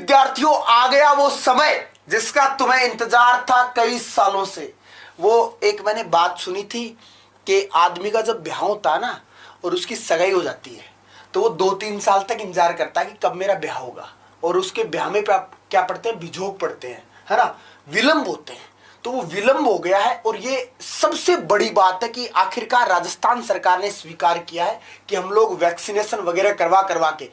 विद्यार्थियों, आ गया वो समय जिसका तुम्हें इंतजार था कई सालों से। वो एक मैंने बात सुनी थी कि आदमी का जब ब्याह होता है ना और उसकी सगाई हो जाती है तो वो 2-3 साल तक इंतजार करता है कि कब मेरा ब्याह होगा, और उसके ब्याह में क्या पढ़ते हैं, बिजोग पढ़ते हैं, है ना, विलंब होते हैं। तो वो विलंब हो गया है, और ये सबसे बड़ी बात है कि आखिरकार राजस्थान सरकार ने स्वीकार किया है कि हम लोग वैक्सीनेशन वगैरह करवा के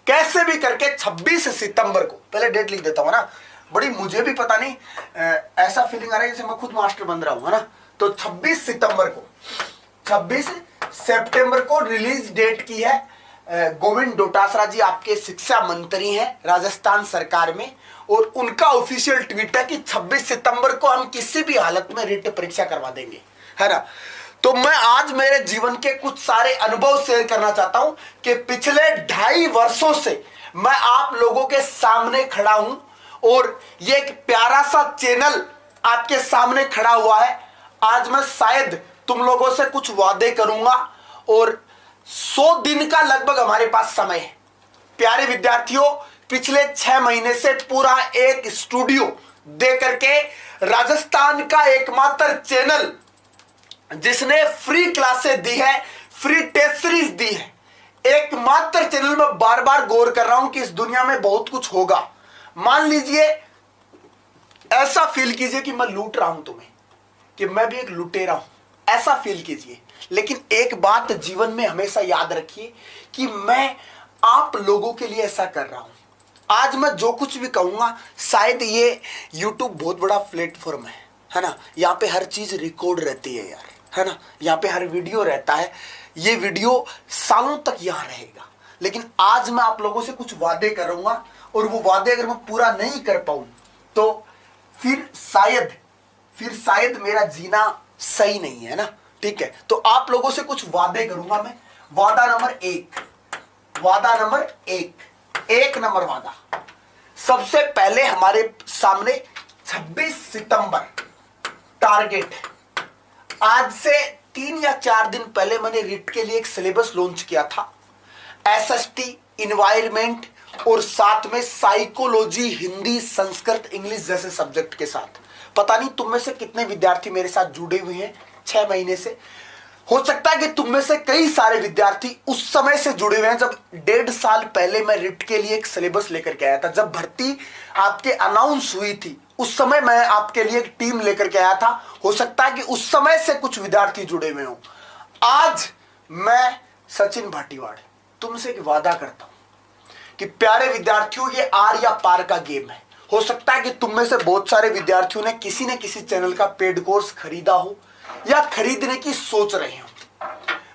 कैसे भी करके 26 सितंबर को, पहले डेट लिख देता हूं ना, बड़ी मुझे भी पता नहीं, ऐसा फीलिंग आ रहा है जैसे मैं खुद मास्टर बन रहा हूं, है ना। तो 26 सितंबर को रिलीज डेट की है। गोविंद डोटासरा जी आपके शिक्षा मंत्री हैं राजस्थान सरकार में, और उनका ऑफिशियल ट्वीट है कि 26 सितंबर को हम किसी भी हालत में रिट परीक्षा करवा देंगे, है ना। तो मैं आज मेरे जीवन के कुछ सारे अनुभव शेयर करना चाहता हूं कि पिछले 2.5 वर्षों से मैं आप लोगों के सामने खड़ा हूं, और ये एक प्यारा सा चैनल आपके सामने खड़ा हुआ है। आज मैं शायद तुम लोगों से कुछ वादे करूंगा, और 100 दिन का लगभग हमारे पास समय है। प्यारे विद्यार्थियों, पिछले 6 महीने से पूरा एक स्टूडियो दे करके राजस्थान का एकमात्र चैनल जिसने फ्री क्लासेस दी है, फ्री टेस्ट सीरीज दी है, एकमात्र चैनल में बार बार गौर कर रहा हूं कि इस दुनिया में बहुत कुछ होगा। मान लीजिए, ऐसा फील कीजिए कि मैं लूट रहा हूं तुम्हें, कि मैं भी एक लुटेरा हूं, ऐसा फील कीजिए। लेकिन एक बात जीवन में हमेशा याद रखिए कि मैं आप लोगों के लिए ऐसा कर रहा हूं। आज मैं जो कुछ भी कहूंगा, शायद ये YouTube बहुत बड़ा प्लेटफॉर्म है ना, यहाँ पे हर चीज रिकॉर्ड रहती है यार, है ना, यहाँ पे हर वीडियो रहता है, ये वीडियो सालों तक यहाँ रहेगा। लेकिन आज मैं आप लोगों से कुछ वादे करूंगा, और वो वादे अगर मैं पूरा नहीं कर पाऊं तो फिर शायद मेरा जीना सही नहीं है ना, ठीक है। तो आप लोगों से कुछ वादे करूंगा मैं। वादा नंबर 1 नंबर वादा, सबसे पहले हमारे सामने 26 सितंबर टारगेट है। आज से 3 या 4 दिन पहले मैंने रिट के लिए एक सिलेबस लॉन्च किया था, SST, इन्वायरमेंट और साथ में साइकोलॉजी, हिंदी, संस्कृत, इंग्लिश जैसे सब्जेक्ट के साथ। पता नहीं तुम में से कितने विद्यार्थी मेरे साथ जुड़े हुए हैं 6 महीने से। हो सकता है कि तुम में से कई सारे विद्यार्थी उस समय से जुड़े हुए हैं जब 1.5 साल पहले मैं रिट के लिए एक सिलेबस लेकर के आया था। जब भर्ती आपके अनाउंस हुई थी उस समय मैं आपके लिए एक टीम लेकर के आया था। हो सकता है कि उस समय से कुछ विद्यार्थी जुड़े हुए हों। आज मैं सचिन भाटीवाड़ तुमसे एक वादा करता हूं कि प्यारे विद्यार्थियों, ये आर या पार का गेम है। हो सकता है कि तुम में से बहुत सारे विद्यार्थियों ने किसी न किसी चैनल का पेड कोर्स खरीदा हो या खरीदने की सोच रहे हो।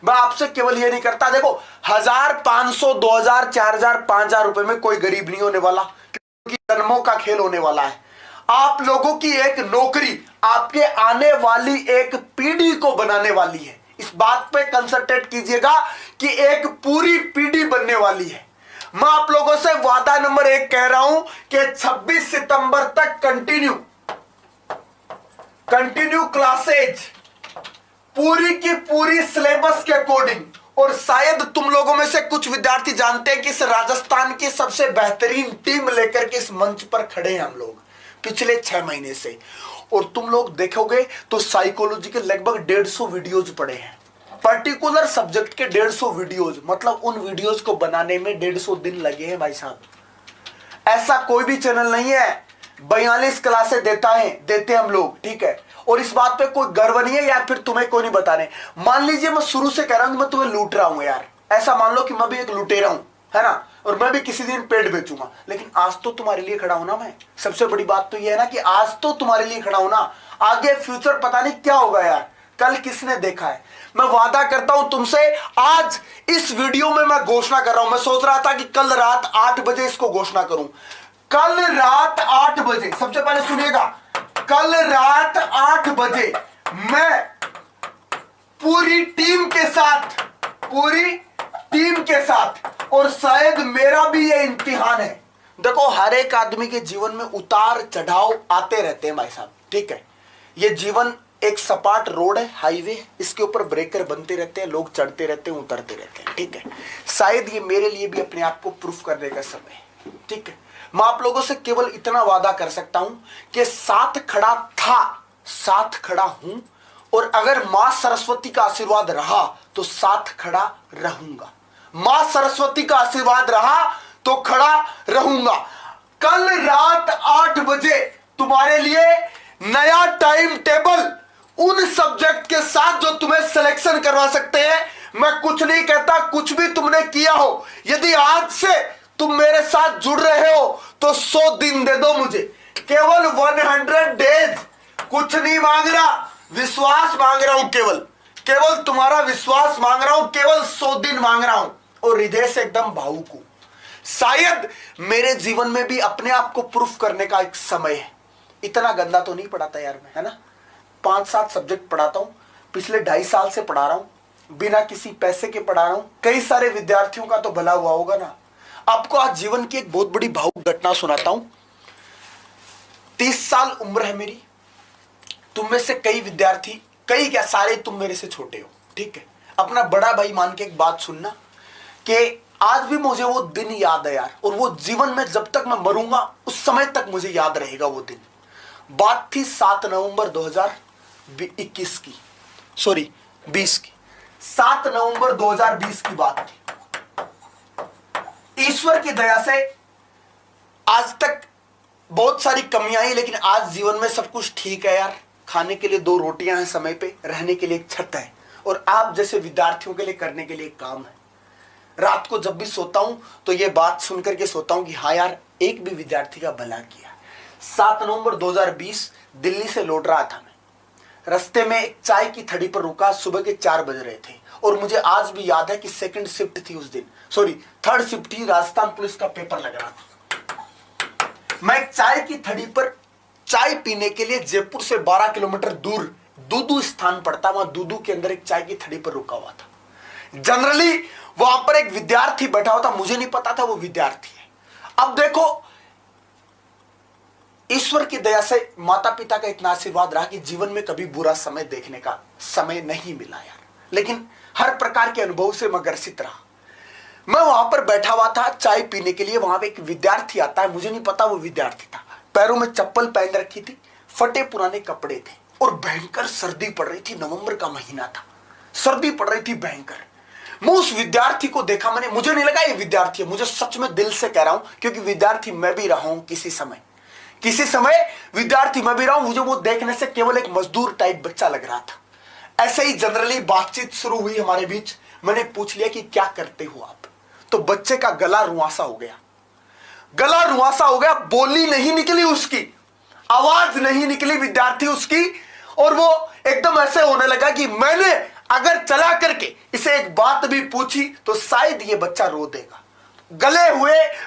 मैं आपसे केवल ये नहीं करता, देखो 1000, 500, 2000, 4000, 5000 रुपए में कोई गरीब नहीं होने वाला, क्योंकि जन्मों का खेल होने वाला है। आप लोगों की एक नौकरी आपके आने वाली एक पीढ़ी को बनाने वाली है। इस बात पे कंसंट्रेट कीजिएगा कि एक पूरी पीढ़ी बनने वाली है। मैं आप लोगों से वादा नंबर 1 कह रहा हूं कि 26 सितंबर तक कंटिन्यू क्लासेज, पूरी की पूरी सिलेबस के अकॉर्डिंग। और शायद तुम लोगों में से कुछ विद्यार्थी जानते हैं कि इस राजस्थान की सबसे बेहतरीन टीम लेकर के इस मंच पर खड़े हैं हम लोग पिछले 6 महीने से। और तुम लोग देखोगे तो साइकोलॉजी के लगभग 150 वीडियोज पड़े हैं, पर्टिकुलर सब्जेक्ट के 150 वीडियोज। मतलब उन वीडियोज को बनाने में 150 दिन लगे हैं भाई साहब। ऐसा कोई भी चैनल नहीं है। 42 क्लासें देते हम लोग, ठीक है। और इस बात पे कोई गर्व नहीं है या फिर तुम्हें कोई नहीं बताने। मान लीजिए मैं शुरू से कह रहा हूं मैं तुम्हें लूट रहा हूं यार, ऐसा मान लो कि मैं भी एक लुटेरा हूं, है ना, और मैं भी किसी दिन पेट बेचूंगा। लेकिन आज तो तुम्हारे लिए खड़ा हूं ना मैं। सबसे बड़ी बात तो यह है ना कि आज तो तुम्हारे लिए खड़ा हूं ना। आगे फ्यूचर पता नहीं क्या होगा यार, कल किसने देखा है। मैं वादा करता हूं तुमसे, आज इस वीडियो में मैं घोषणा कर रहा हूं। मैं सोच रहा था कि कल रात 8 बजे इसको घोषणा करूं। कल रात 8 बजे, सबसे पहले सुनिएगा, कल रात 8 बजे मैं पूरी टीम के साथ, और शायद मेरा भी ये इम्तिहान है। देखो हर एक आदमी के जीवन में उतार चढ़ाव आते रहते हैं भाई साहब, ठीक है। ये जीवन एक सपाट रोड है, हाईवे है, इसके ऊपर ब्रेकर बनते रहते हैं, लोग चढ़ते रहते हैं, उतरते रहते हैं, ठीक है। शायद ये मेरे लिए भी अपने आप को प्रूफ करने का समय है, ठीक है। मैं आप लोगों से केवल इतना वादा कर सकता हूं कि साथ खड़ा था, साथ खड़ा हूं, और अगर मां सरस्वती का आशीर्वाद रहा तो साथ खड़ा रहूंगा। मां सरस्वती का आशीर्वाद रहा तो खड़ा रहूंगा। कल रात 8 बजे तुम्हारे लिए नया टाइम टेबल उन सब्जेक्ट के साथ जो तुम्हें सिलेक्शन करवा सकते हैं। मैं कुछ नहीं कहता, कुछ भी तुमने किया हो, यदि आज से तुम मेरे साथ जुड़ रहे हो तो 100 दिन दे दो मुझे, केवल 100 डेज। कुछ नहीं मांग रहा, विश्वास मांग रहा हूं, केवल केवल तुम्हारा विश्वास मांग रहा हूं, केवल 100 दिन मांग रहा हूं, और हृदय से एकदम भावुक हूं। शायद मेरे जीवन में भी अपने आप को प्रूफ करने का एक समय है। इतना गंदा तो नहीं पढ़ाता यार मैं, है ना। 5-7 सब्जेक्ट पढ़ाता हूं, पिछले 2.5 साल से पढ़ा रहा हूं, बिना किसी पैसे के पढ़ा रहा हूं। कई सारे विद्यार्थियों का तो भला हुआ होगा ना। आपको आज जीवन की एक बहुत बड़ी भावुक घटना सुनाता हूं। 30 साल उम्र है मेरी। तुम में से कई विद्यार्थी, कई क्या सारे तुम मेरे से छोटे हो, ठीक है। अपना बड़ा भाई मान के एक बात सुनना कि आज भी मुझे वो दिन याद है यार, और वो जीवन में जब तक मैं मरूंगा उस समय तक मुझे याद रहेगा वो दिन। बात थी 7 नवंबर 2021 की, सॉरी 20 की, 7 नवंबर 2020 की बात थी। ईश्वर की दया से आज तक बहुत सारी कमियां आई, लेकिन आज जीवन में सब कुछ ठीक है यार। खाने के लिए 2 रोटियां हैं समय पे, रहने के लिए एक छत है, और आप जैसे विद्यार्थियों के लिए करने के लिए एक काम है। रात को जब भी सोता हूं तो ये बात सुनकर के सोता हूं कि हाँ यार, एक भी विद्यार्थी का भला किया। 7 नवंबर 2020 दिल्ली से लौट रहा था मैं। रास्ते में एक चाय की थड़ी पर रुका। सुबह के 4 बज रहे थे, और मुझे आज भी याद है कि सेकंड शिफ्ट थी उस दिन, सॉरी 3rd शिफ्ट थी। राजस्थान पुलिस का पेपर लग रहा था। मैं एक चाय की थड़ी पर चाय पीने के लिए जयपुर से 12 किलोमीटर दूर दूदू स्थान पड़ता, वहां दूदू के अंदर एक चाय की थड़ी पर रुका हुआ था। जनरली वहां पर एक विद्यार्थी बैठा हुआ था, मुझे नहीं पता था वो विद्यार्थी है। अब देखो, ईश्वर की दया से माता पिता का इतना आशीर्वाद रहा कि जीवन में कभी बुरा समय देखने का समय नहीं मिला यार, लेकिन हर प्रकार के अनुभव से मैं ग्रसित रहा। मैं वहां पर बैठा हुआ था चाय पीने के लिए। वहां पे एक विद्यार्थी आता है, मुझे नहीं पता वो विद्यार्थी था। पैरों में चप्पल पहन रखी थी, फटे पुराने कपड़े थे, और भयंकर सर्दी पड़ रही थी। नवंबर का महीना था, सर्दी पड़ रही थी भयंकर। मैं उस विद्यार्थी को देखा, मैंने, मुझे नहीं लगा ये विद्यार्थी है, मुझे सच में दिल से कह रहा हूं, क्योंकि विद्यार्थी मैं भी रहा हूं किसी समय विद्यार्थी मैं भी रहा हूं। मुझे वो देखने से केवल एक मजदूर टाइप बच्चा लग रहा था। ऐसे ही जनरली बातचीत शुरू हुई हमारे बीच। मैंने पूछ लिया कि क्या करते हो आप, तो बच्चे का गला रुआंसा हो गया, बोली नहीं निकली उसकी, आवाज नहीं निकली विद्यार्थी उसकी, और वो एकदम ऐसे होने लगा कि मैंने अगर चला करके इसे एक बात भी पूछी तो शायद ये बच्चा रो देगा।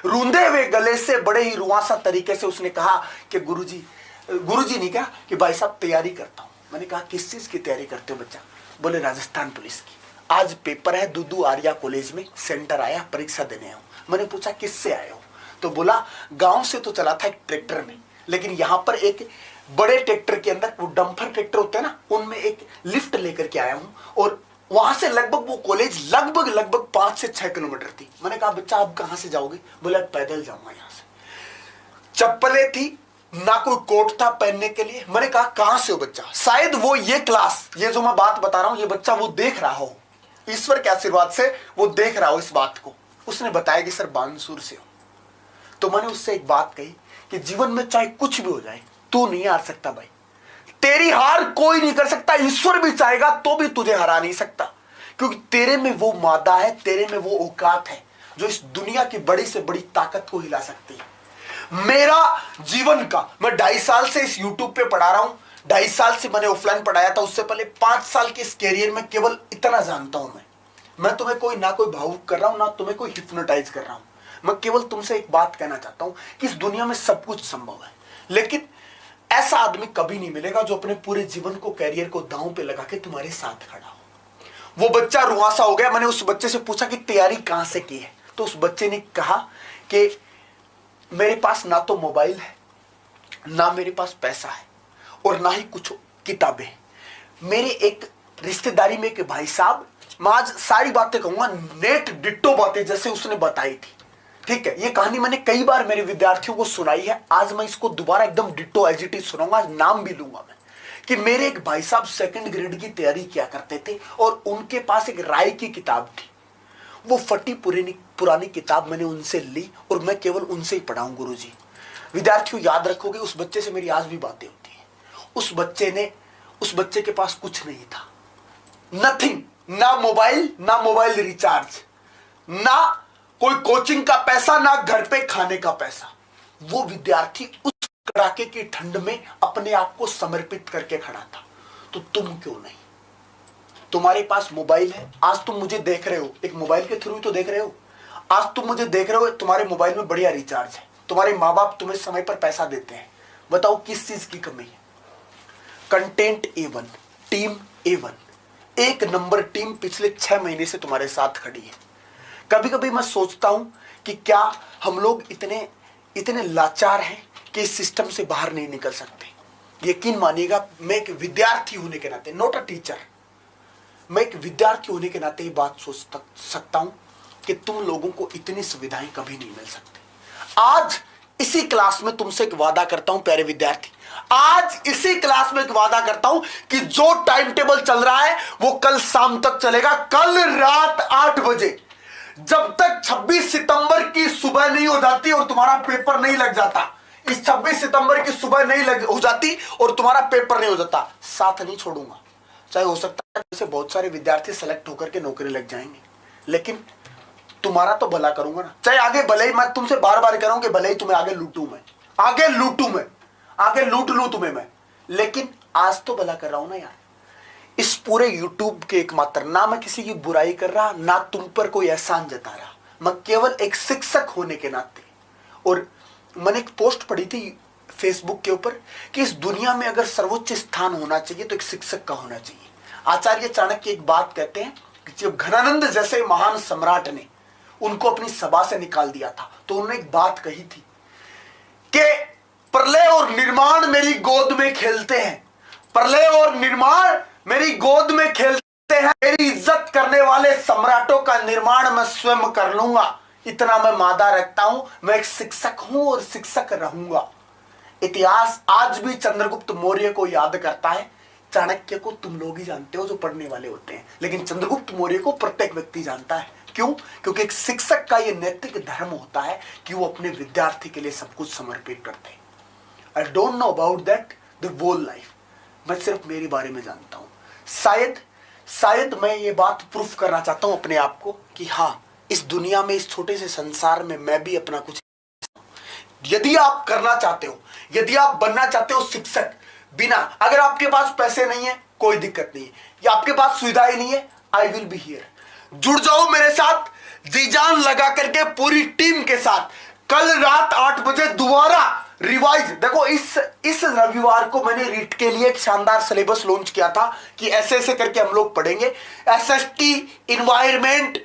रूंधे हुए गले से बड़े ही रुआंसा तरीके से उसने कहा कि गुरुजी नहीं कहा कि भाई साहब तैयारी करता हूं। मैंने कहा किस चीज की तैयारी करते हो बच्चा? बोले राजस्थान पुलिस की, आज पेपर है, दूदू आर्या कॉलेज में सेंटर आया, परीक्षा देने आया हूं। मैंने पूछा किससे आए हो? तो बोला गांव से तो चला था एक ट्रैक्टर में, लेकिन यहां पर एक बड़े ट्रैक्टर के अंदर, वो डंपर ट्रैक्टर होते हैं ना, उनमें एक लिफ्ट लेकर के आया हूं, और वहां से लगभग वो कॉलेज लगभग 5 से 6 किलोमीटर थी। मैंने कहा बच्चा आप कहां से जाओगे? बोला पैदल जाऊंगा यहां से। चप्पलें थी ना, कोई कोट था पहनने के लिए। मैंने कहा कहां से हो बच्चा? शायद वो ये क्लास, ये जो मैं बात बता रहा हूं, ये बच्चा वो देख रहा हो, ईश्वर के आशीर्वाद से वो देख रहा हो इस बात को। उसने बताया कि सर बानसूर से हो। तो मैंने उससे एक बात कही कि जीवन में चाहे कुछ भी हो जाए, तू नहीं हार सकता भाई, तेरी हार कोई नहीं कर सकता। ईश्वर भी चाहेगा तो भी तुझे हरा नहीं सकता, क्योंकि तेरे में वो मादा है, तेरे में वो औकात है जो इस दुनिया की बड़ी से बड़ी ताकत को हिला सकती है। मेरा जीवन का, मैं 2.5 साल से इस YouTube पे पढ़ा रहा हूं, 2.5 साल से मैंने ऑफलाइन पढ़ाया था, उससे पहले 5 साल के इस कैरियर में केवल इतना जानता हूं मैं तुम्हें कोई ना कोई भावुक कर रहा हूं, ना तुम्हें कोई हिप्नोटाइज कर रहा हूं। मैं केवल तुमसे एक बात कहना चाहता हूं कि इस दुनिया में सब कुछ संभव है, लेकिन ऐसा आदमी कभी नहीं मिलेगा जो अपने पूरे जीवन को, कैरियर को दांव पे लगा के तुम्हारे साथ खड़ा हो। वो बच्चा रुआंसा हो गया। मैंने उस बच्चे से पूछा कि तैयारी कहां से की है? तो उस बच्चे ने कहा कि मेरे पास ना तो मोबाइल है, ना मेरे पास पैसा है, और ना ही कुछ किताबें। मेरे एक रिश्तेदारी में एक भाई साहब, मैं आज सारी बातें कहूंगा नेट डिट्टो बातें जैसे उसने बताई थी, ठीक है, ये कहानी मैंने कई बार मेरे विद्यार्थियों को सुनाई है। आज मैं इसको दोबारा एकदम डिट्टो एज इट इज सुनाऊंगा, नाम भी लूंगा मैं। कि मेरे एक भाई साहब सेकंड ग्रेड की तैयारी किया करते थे और उनके पास एक राय की किताब थी। वो फटी पुरानी किताब मैंने उनसे ली और मैं केवल उनसे ही पढ़ाऊं गुरुजी। विद्यार्थियों याद रखोगे, उस बच्चे से मेरी आज भी बातें होती हैं। उस बच्चे के पास कुछ नहीं था, नथिंग, ना मोबाइल रिचार्ज, ना कोई कोचिंग का पैसा, ना घर पे खाने का पैसा। वो विद्यार्थी उस कड़ाके की ठंड में अपने आप को समर्पित करके खड़ा था। तो तुम क्यों नहीं? तुम्हारे पास मोबाइल है, आज तुम मुझे देख रहे हो, एक मोबाइल के थ्रू तो देख रहे हो। आज तुम मुझे देख रहे हो, तुम्हारे मोबाइल में बढ़िया रिचार्ज है, तुम्हारे माँ बाप तुम्हें समय पर पैसा देते हैं। बताओ किस चीज की कमी है? कंटेंट A1, टीम A1, एक नंबर टीम पिछले 6 महीने से तुम्हारे साथ खड़ी है। कभी कभी मैं सोचता हूं कि क्या हम लोग इतने लाचार हैं कि इस सिस्टम से बाहर नहीं निकल सकते। यकीन मानिएगा, मैं एक विद्यार्थी होने के नाते, नॉट अ टीचर, मैं एक विद्यार्थी होने के नाते ये बात सोच सकता हूं कि तुम लोगों को इतनी सुविधाएं कभी नहीं मिल सकती। आज इसी क्लास में तुमसे एक वादा करता हूं प्यारे विद्यार्थी, आज इसी क्लास में एक वादा करता हूं कि जो टाइम टेबल चल रहा है वो कल शाम तक चलेगा। कल रात 8 बजे, जब तक 26 सितंबर की सुबह नहीं हो जाती और तुम्हारा पेपर नहीं लग जाता, इस 26 सितंबर की सुबह नहीं हो जाती और तुम्हारा पेपर नहीं हो जाता, साथ नहीं छोड़ूंगा। चाहे हो सकता है जैसे बहुत सारे विद्यार्थी सेलेक्ट होकर के नौकरी लग जाएंगे, लेकिन तुम्हारा तो भला करूंगा ना। चाहे आगे भले ही, मैं तुमसे बार बार कह रहा हूं कि भले ही तुम्हें आगे लूटूं मैं, आगे लूट लूं तुम्हें मैं, लेकिन आज तो भला कर रहा हूं ना यार। इस पूरे यूट्यूब के एकमात्र, ना मैं किसी की बुराई कर रहा, ना तुम पर कोई एहसान जता रहा, मैं केवल एक शिक्षक होने के नाते। और मैंने एक पोस्ट पढ़ी थी फेसबुक के ऊपर कि इस दुनिया में अगर सर्वोच्च स्थान होना चाहिए तो एक शिक्षक का होना चाहिए। आचार्य चाणक्य एक बात कहते हैं कि जब घनानंद जैसे महान सम्राट ने उनको अपनी सभा से निकाल दिया था तो उन्होंने एक बात कही थी कि प्रलय और निर्माण मेरी गोद में खेलते हैं, प्रलय और निर्माण मेरी गोद में खेलते हैं, मेरी इज्जत करने वाले सम्राटों का निर्माण मैं स्वयं कर लूंगा, इतना मैं मादा रखता हूं। मैं एक शिक्षक हूं और शिक्षक रहूंगा। इतिहास आज भी चंद्रगुप्त मौर्य को याद करता है। चाणक्य को तुम लोग ही जानते हो जो पढ़ने वाले होते हैं, लेकिन चंद्रगुप्त मौर्य को प्रत्येक व्यक्ति जानता है। क्यों? क्योंकि एक शिक्षक का यह नैतिक धर्म होता है कि वो अपने विद्यार्थी के लिए सब कुछ समर्पित करते हैं। I don't know about that the whole life, मैं सिर्फ मेरे बारे में जानता हूं। शायद मैं ये बात प्रूफ करना चाहता हूं अपने आप को कि हाँ, इस दुनिया में, इस छोटे से संसार में मैं भी अपना कुछ। यदि आप करना चाहते हो, यदि आप बनना चाहते हो शिक्षक, बिना, अगर आपके पास पैसे नहीं है कोई दिक्कत नहीं है, या आपके पास सुविधाएं नहीं है, आई विल बी हियर। जुड़ जाओ मेरे साथ, जी जान लगा करके पूरी टीम के साथ। कल रात 8 बजे दोबारा रिवाइज। देखो इस रविवार को मैंने रीट के लिए एक शानदार सिलेबस लॉन्च किया था कि ऐसे ऐसे करके हम लोग पढ़ेंगे। एसएसटी, इन्वायरमेंट,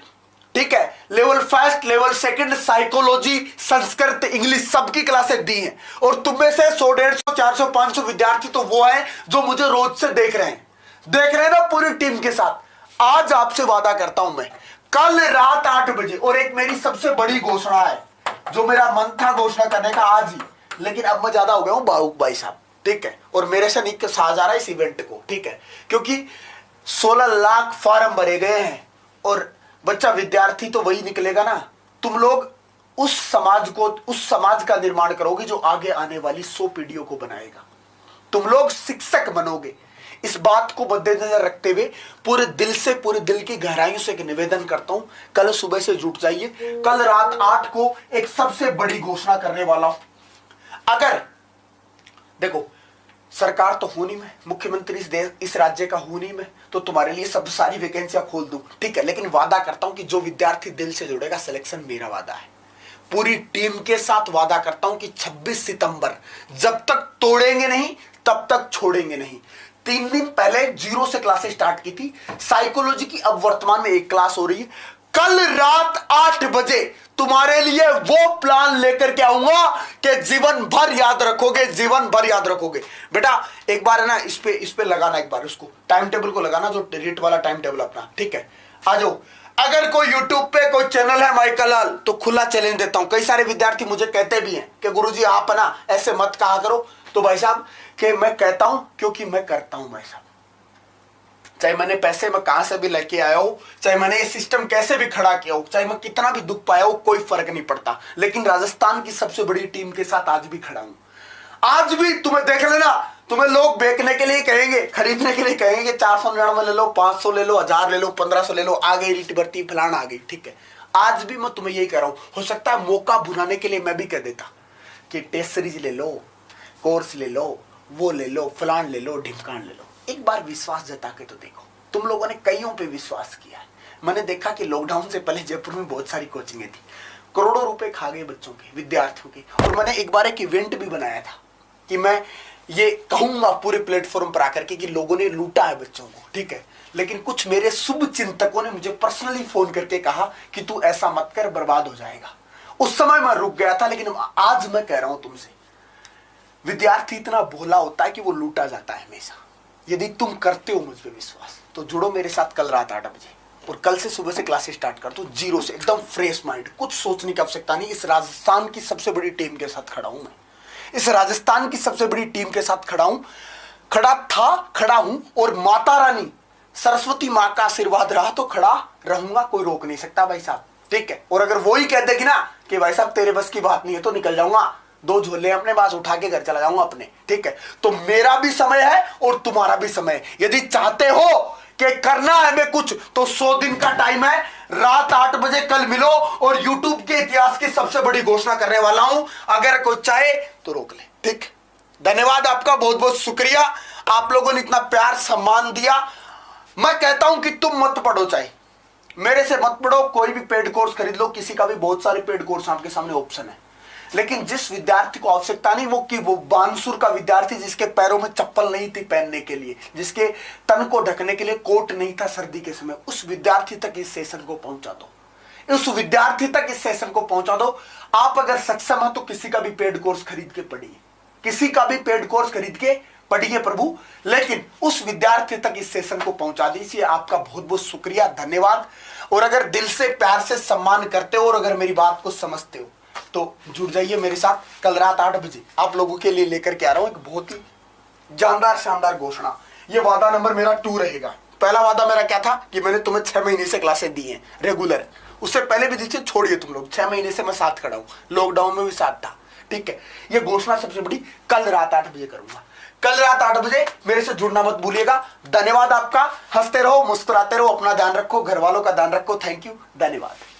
ठीक है, level first, level second, psychology, Sanskrit, English, सबकी क्लासेस दी हैं। और तुम में से 100, 150, 400, 500 विद्यार्थी तो वो हैं जो मुझे रोज से देख रहे हैं ना पूरी टीम के साथ। आज आपसे वादा करता हूं मैं, कल रात 8 बजे। और एक मेरी सबसे बड़ी घोषणा है, जो मेरा मन था घोषणा करने का आज ही, लेकिन अब मैं ज्यादा हो गया हूं बारूक भाई साहब, ठीक है, और मेरे से निक सहा जा रहा है इस इवेंट को, ठीक है, क्योंकि 16 लाख फॉर्म भरे गए हैं और बच्चा विद्यार्थी तो वही निकलेगा ना। तुम लोग उस समाज का निर्माण करोगे जो आगे आने वाली 100 पीढ़ियों को बनाएगा। तुम लोग शिक्षक बनोगे। इस बात को मद्देनजर रखते हुए पूरे दिल की गहराइयों से एक निवेदन करता हूं, कल सुबह से जुट जाइए। कल रात 8 को एक सबसे बड़ी घोषणा करने वाला हूं। अगर देखो, सरकार तो होनी में, मुख्यमंत्री इस राज्य का होनी में, तो तुम्हारे लिए सब सारी वैकेंसियां खोल दूं, ठीक है, लेकिन वादा करता हूं कि जो विद्यार्थी दिल से जुड़ेगा, सिलेक्शन मेरा वादा है। पूरी टीम के साथ वादा करता हूं कि 26 सितंबर जब तक तोड़ेंगे नहीं तब तक छोड़ेंगे नहीं। 3 दिन पहले 0 से क्लासेस स्टार्ट की थी साइकोलॉजी की, अब वर्तमान में 1 क्लास हो रही है। कल रात 8 बजे तुम्हारे लिए वो प्लान लेकर के आऊंगा कि जीवन भर याद रखोगे, जीवन भर याद रखोगे। बेटा एक बार है ना, इस पे लगाना, एक बार उसको टाइम टेबल को लगाना, जो रीट वाला टाइम टेबल अपना, ठीक है, आ जाओ। अगर कोई YouTube पे कोई चैनल है माइकल लाल, तो खुला चैलेंज देता हूं। कई सारे विद्यार्थी मुझे कहते भी हैं कि गुरुजी आप ना ऐसे मत कहा करो। तो भाई साहब कि मैं कहता हूं क्योंकि मैं करता हूं भाई साहब। चाहे मैंने पैसे मैं कहां से भी लेके आया हूं, चाहे मैंने ये सिस्टम कैसे भी खड़ा किया हो, चाहे मैं कितना भी दुख पाया हूं, कोई फर्क नहीं पड़ता। लेकिन राजस्थान की सबसे बड़ी टीम के साथ आज भी खड़ा हूं। आज भी तुम्हें देख लेना, तुम्हें लोग बेचने के लिए कहेंगे, खरीदने के लिए कहेंगे 499 ले लो, 500 ले लो, 1000 ले लो, 1500 ले लो, आ गई रीट भर्ती फलाना आ गई, ठीक है। आज भी मैं तुम्हें यही कह रहा हूं। हो सकता है मौका भुनाने के लिए मैं भी कह देता कि टेस्ट सीरीज ले लो, कोर्स ले लो, वो ले लो, फलान ले लो, ढिमकान ले लो। एक बार विश्वास जता के तो देखो। तुम लोगों ने कईयों पे विश्वास किया है। मैंने देखा कि लॉकडाउन से पहले जयपुर में बहुत सारी कोचिंगें थी, करोड़ों रुपए खा गए बच्चों के, विद्यार्थियों के। और मैंने एक बार एक इवेंट भी बनाया था कि मैं ये कहूंगा पूरे प्लेटफॉर्म पर आकर के कि लोगों ने लूटा है बच्चों को, ठीक है। लेकिन कुछ मेरे शुभ चिंतकों ने मुझे पर्सनली फोन करके कहा कि तू ऐसा मत कर, बर्बाद हो जाएगा। उस समय मैं रुक गया था, लेकिन आज मैं कह रहा हूं तुमसे, विद्यार्थी इतना भोला होता है कि वो लूटा जाता है हमेशा। यदि तुम करते हो मुझ पर विश्वास तो जुड़ो मेरे साथ कल रात 8 बजे, और कल से सुबह से क्लासेस स्टार्ट कर दो, जीरो से, एकदम फ्रेश माइंड, कुछ सोचने की आवश्यकता नहीं। इस राजस्थान की सबसे बड़ी टीम के साथ खड़ा हूं मैं, इस राजस्थान की सबसे बड़ी टीम के साथ खड़ा हूं, खड़ा हूं। और माता रानी सरस्वती मां का आशीर्वाद रहा तो खड़ा रहूंगा, कोई रोक नहीं सकता भाई साहब, ठीक है। और अगर वो ही कह देगी ना कि भाई साहब तेरे बस की बात नहीं है, तो निकल जाऊंगा, 2 झोले अपने पास उठा के घर चला जाऊंगा अपने, ठीक है। तो मेरा भी समय है और तुम्हारा भी समय है। यदि चाहते हो कि करना है हमें कुछ, तो 100 दिन का टाइम है, रात 8 बजे कल मिलो, और YouTube के इतिहास की सबसे बड़ी घोषणा करने वाला हूं। अगर कोई चाहे तो रोक ले, ठीक। धन्यवाद आपका, बहुत बहुत शुक्रिया। आप लोगों ने इतना प्यार सम्मान दिया। मैं कहता हूं कि तुम मत पढ़ो, चाहे मेरे से मत पढ़ो, कोई भी पेड कोर्स खरीद लो, किसी का भी, बहुत सारे पेड कोर्स आपके सामने ऑप्शन है। लेकिन जिस विद्यार्थी को आवश्यकता नहीं, वो बानसूर का विद्यार्थी जिसके पैरों में चप्पल नहीं थी पहनने के लिए, जिसके तन को ढकने के लिए कोट नहीं था सर्दी के समय, उस विद्यार्थी तक इस सेशन को पहुंचा दो, उस विद्यार्थी तक इस सेशन को पहुंचा दो। आप अगर सक्षम हो तो किसी का भी पेड कोर्स खरीद के पढ़िए, किसी का भी पेड कोर्स खरीद के पढ़िए प्रभु, लेकिन उस विद्यार्थी तक इस सेशन को पहुंचा दीजिए। आपका बहुत बहुत शुक्रिया, धन्यवाद। और अगर दिल से प्यार से सम्मान करते हो और अगर मेरी बात को समझते हो तो जुड़ जाइए मेरे साथ कल रात 8 बजे। आप लोगों के लिए लेकर के आ रहा हूं एक बहुत ही जानदार शानदार घोषणा। ये वादा नंबर मेरा 2 रहेगा। पहला वादा मेरा क्या था कि मैंने तुम्हें 6 महीने से क्लासें दी हैं रेगुलर, उससे पहले भी दी, छोड़िए तुम लोग, 6 महीने से मैं साथ खड़ा हूं, लॉकडाउन में भी साथ था, ठीक है। ये घोषणा सबसे बड़ी कल रात 8 बजे करूंगा। कल रात 8 बजे मेरे से जुड़ना मत भूलिएगा। धन्यवाद आपका, हंसते रहो, मुस्कुराते रहो, अपना ध्यान रखो, घर वालों का ध्यान रखो। थैंक यू, धन्यवाद।